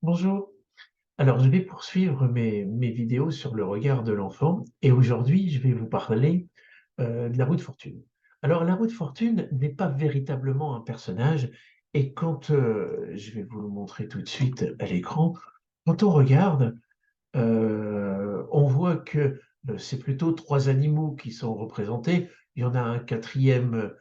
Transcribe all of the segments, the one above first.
Bonjour. Alors, je vais poursuivre mes vidéos sur le regard de l'enfant et aujourd'hui, je vais vous parler de la roue de fortune. Alors, la roue de fortune n'est pas véritablement un personnage et quand je vais vous le montrer tout de suite à l'écran, quand on regarde, on voit que c'est plutôt trois animaux qui sont représentés. Il y en a un quatrième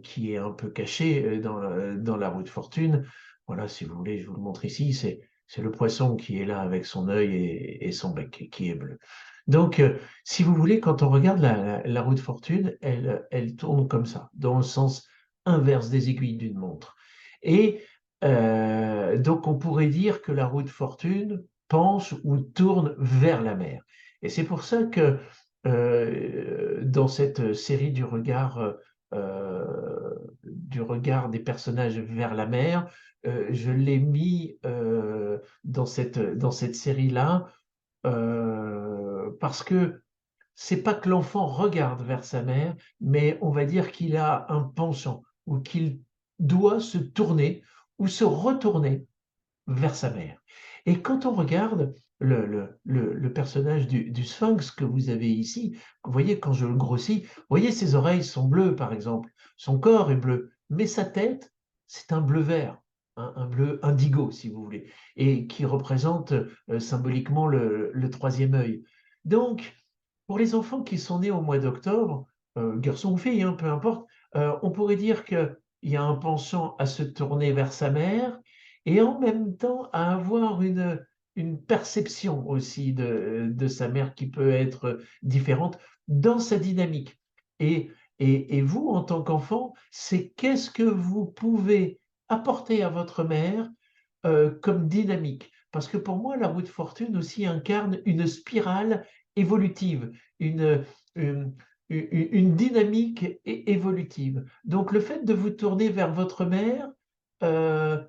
qui est un peu caché dans la roue de fortune. Voilà, si vous voulez, je vous le montre ici. C'est le poisson qui est là avec son œil et son bec et qui est bleu. Donc, si vous voulez, quand on regarde la roue de fortune, elle tourne comme ça, dans le sens inverse des aiguilles d'une montre. Et donc, on pourrait dire que la roue de fortune penche ou tourne vers la mer. Et c'est pour ça que dans cette série du regard des personnages vers la mer, je l'ai mis dans cette série-là parce que c'est pas que l'enfant regarde vers sa mère, mais on va dire qu'il a un penchant ou qu'il doit se tourner ou se retourner vers sa mère. Et quand on regarde le personnage du sphinx que vous avez ici, vous voyez quand je le grossis, vous voyez ses oreilles sont bleues par exemple, son corps est bleu, mais sa tête, c'est un bleu vert, un bleu indigo si vous voulez, et qui représente symboliquement le troisième œil. Donc, pour les enfants qui sont nés au mois d'octobre, garçons ou filles, hein, peu importe, on pourrait dire qu'il y a un penchant à se tourner vers sa mère, et en même temps à avoir une perception aussi de sa mère qui peut être différente dans sa dynamique. Et, et vous, en tant qu'enfant, c'est qu'est-ce que vous pouvez apporter à votre mère comme dynamique. Parce que pour moi, la roue de fortune aussi incarne une spirale évolutive, une, une, une dynamique évolutive. Donc le fait de vous tourner vers votre mère, euh,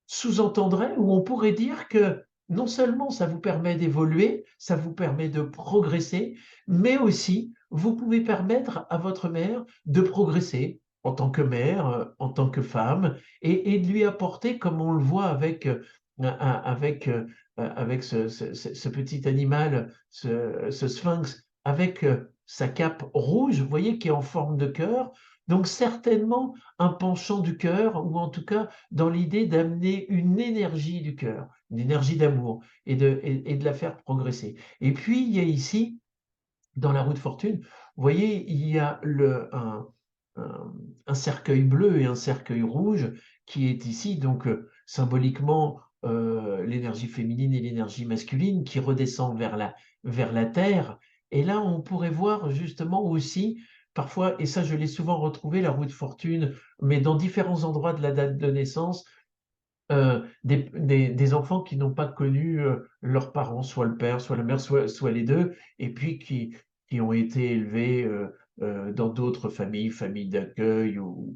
sous-entendrait ou on pourrait dire que non seulement ça vous permet d'évoluer, ça vous permet de progresser, mais aussi vous pouvez permettre à votre mère de progresser en tant que mère, en tant que femme, et de lui apporter, comme on le voit avec ce petit animal, ce sphinx, avec sa cape rouge, vous voyez, qui est en forme de cœur. Donc certainement un penchant du cœur, ou en tout cas dans l'idée d'amener une énergie du cœur, une énergie d'amour, et de la faire progresser. Et puis, il y a ici, dans la roue de fortune, vous voyez, il y a un cercueil bleu et un cercueil rouge qui est ici, donc symboliquement, l'énergie féminine et l'énergie masculine qui redescend vers la terre. Et là, on pourrait voir justement aussi, parfois, et ça je l'ai souvent retrouvé, la roue de fortune, mais dans différents endroits de la date de naissance, des enfants qui n'ont pas connu leurs parents, soit le père, soit la mère, soit les deux, et puis qui ont été élevés dans d'autres familles, familles d'accueil ou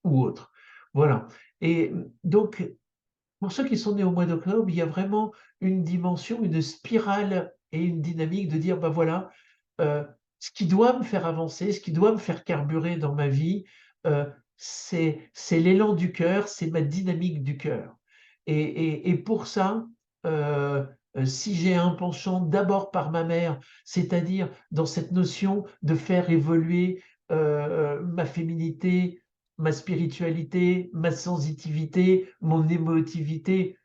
autres. Voilà. Et donc, pour ceux qui sont nés au mois d'octobre, il y a vraiment une dimension, une spirale et une dynamique de dire, ben voilà, euh, ce qui doit me faire avancer, ce qui doit me faire carburer dans ma vie, euh, c'est l'élan du cœur, c'est ma dynamique du cœur. Et pour ça, euh, si j'ai un penchant d'abord par ma mère, c'est-à-dire dans cette notion de faire évoluer ma féminité, ma spiritualité, ma sensitivité, mon émotivité,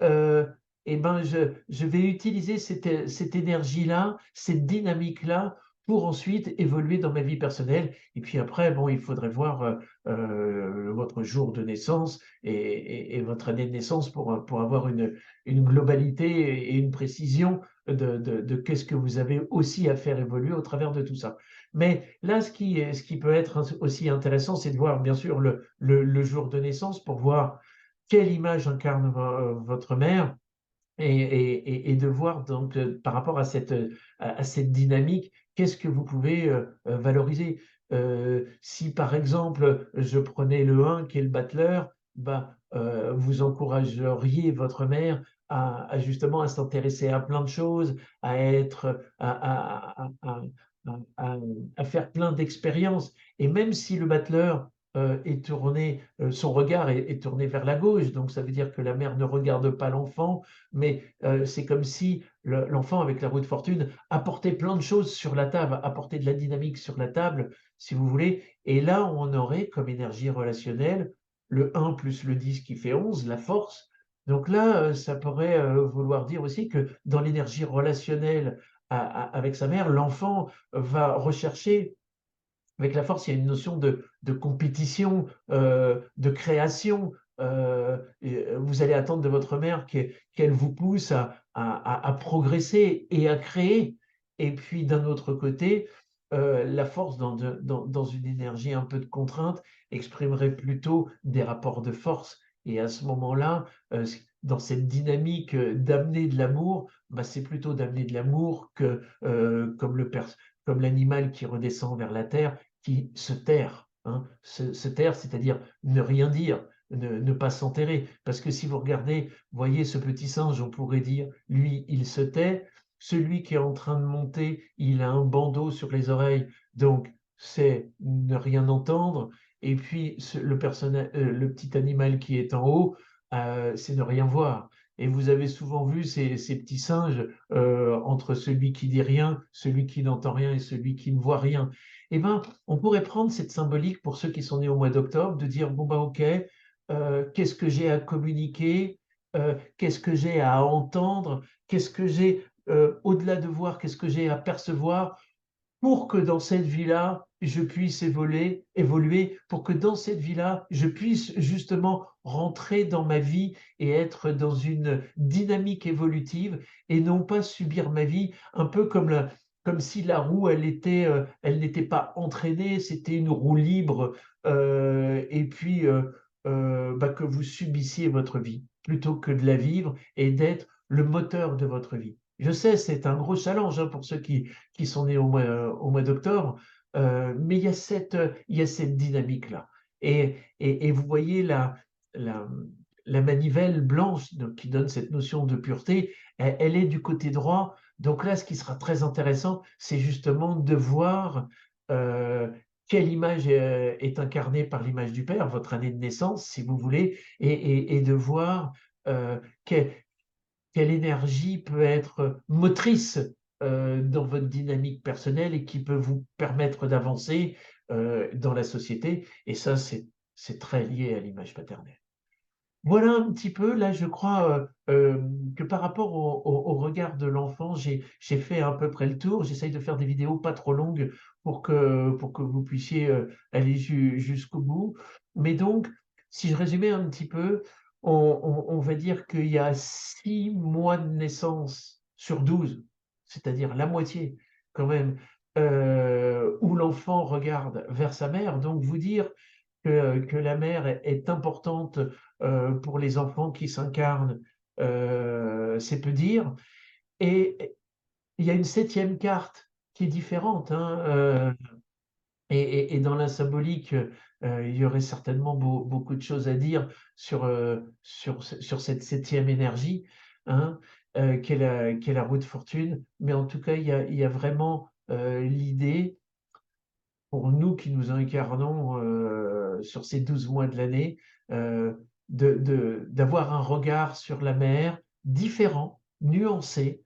euh, eh ben je vais utiliser cette énergie-là, cette dynamique-là pour ensuite évoluer dans ma vie personnelle. Et puis après, bon, il faudrait voir votre jour de naissance et votre année de naissance pour avoir une globalité et une précision de qu'est-ce que vous avez aussi à faire évoluer au travers de tout ça. Mais là, ce qui peut être aussi intéressant, c'est de voir bien sûr le jour de naissance pour voir quelle image incarne votre mère et de voir donc par rapport à cette dynamique, qu'est-ce que vous pouvez valoriser. Si par exemple je prenais le 1 qui est le battleur, bah, vous encourageriez votre mère à justement à s'intéresser à plein de choses, à être, à faire plein d'expériences. Et même si le battleur est tourné, son regard est tourné vers la gauche, donc ça veut dire que la mère ne regarde pas l'enfant, mais c'est comme si l'enfant, avec la roue de fortune, apportait plein de choses sur la table, apportait de la dynamique sur la table, si vous voulez. Et là, on aurait comme énergie relationnelle le 1 plus le 10 qui fait 11, la force. Donc là, ça pourrait vouloir dire aussi que dans l'énergie relationnelle avec sa mère, l'enfant va rechercher, avec la force, il y a une notion de compétition, de création. Vous allez attendre de votre mère qu'elle vous pousse à progresser et à créer. Et puis d'un autre côté, la force dans une énergie un peu de contrainte exprimerait plutôt des rapports de force. Et à ce moment-là, dans cette dynamique d'amener de l'amour, bah, c'est plutôt d'amener de l'amour que comme l'animal qui redescend vers la terre, qui se taire, hein, se taire, c'est-à-dire ne rien dire, ne pas s'enterrer. Parce que si vous regardez, voyez ce petit singe, on pourrait dire, lui, il se tait. Celui qui est en train de monter, il a un bandeau sur les oreilles, donc c'est ne rien entendre. Et puis le petit animal qui est en haut, c'est ne rien voir. Et vous avez souvent vu ces petits singes entre celui qui dit rien, celui qui n'entend rien et celui qui ne voit rien. Eh ben, on pourrait prendre cette symbolique pour ceux qui sont nés au mois d'octobre, de dire, bon, bah, ok, qu'est-ce que j'ai à communiquer, qu'est-ce que j'ai à entendre, qu'est-ce que j'ai, au-delà de voir, qu'est-ce que j'ai à percevoir, pour que dans cette vie-là, je puisse évoluer, pour que dans cette vie-là, je puisse justement rentrer dans ma vie et être dans une dynamique évolutive et non pas subir ma vie un peu comme si la roue, elle n'était pas entraînée, c'était une roue libre, et puis bah, que vous subissiez votre vie plutôt que de la vivre et d'être le moteur de votre vie. Je sais, c'est un gros challenge, hein, pour ceux qui sont nés au mois d'octobre, mais il y a cette dynamique-là. Et vous voyez la, la manivelle blanche, donc, qui donne cette notion de pureté, elle est du côté droit. Donc là, ce qui sera très intéressant, c'est justement de voir euh, quelle image est incarnée par l'image du Père, votre année de naissance, si vous voulez, et de voir euh, quelle, quelle énergie peut être motrice dans votre dynamique personnelle et qui peut vous permettre d'avancer dans la société. Et ça, c'est très lié à l'image paternelle. Voilà un petit peu, là, je crois que par rapport au regard de l'enfant, j'ai fait à peu près le tour. J'essaye de faire des vidéos pas trop longues pour que vous puissiez aller jusqu'au bout. Mais donc, si je résumais un petit peu, on va dire qu'il y a 6 mois de naissance sur 12, c'est-à-dire la moitié quand même, où l'enfant regarde vers sa mère. Donc, vous dire que la mère est importante pour les enfants qui s'incarnent, c'est peu dire. Et il y a une septième carte qui est différente, hein, et dans la symbolique, il y aurait certainement beaucoup de choses à dire sur cette septième énergie, hein, qu'est la roue de fortune. Mais en tout cas, il y a vraiment l'idée, pour nous qui nous incarnons sur ces 12 mois de l'année, euh, d'avoir un regard sur la mer différent, nuancé,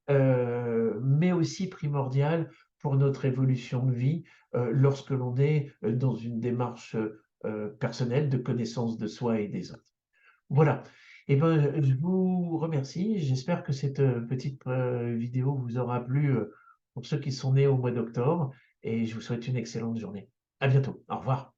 mais aussi primordial pour notre évolution de vie lorsque l'on est dans une démarche personnelle de connaissance de soi et des autres. Voilà. Eh ben, je vous remercie. J'espère que cette petite vidéo vous aura plu pour ceux qui sont nés au mois d'octobre et je vous souhaite une excellente journée. À bientôt. Au revoir.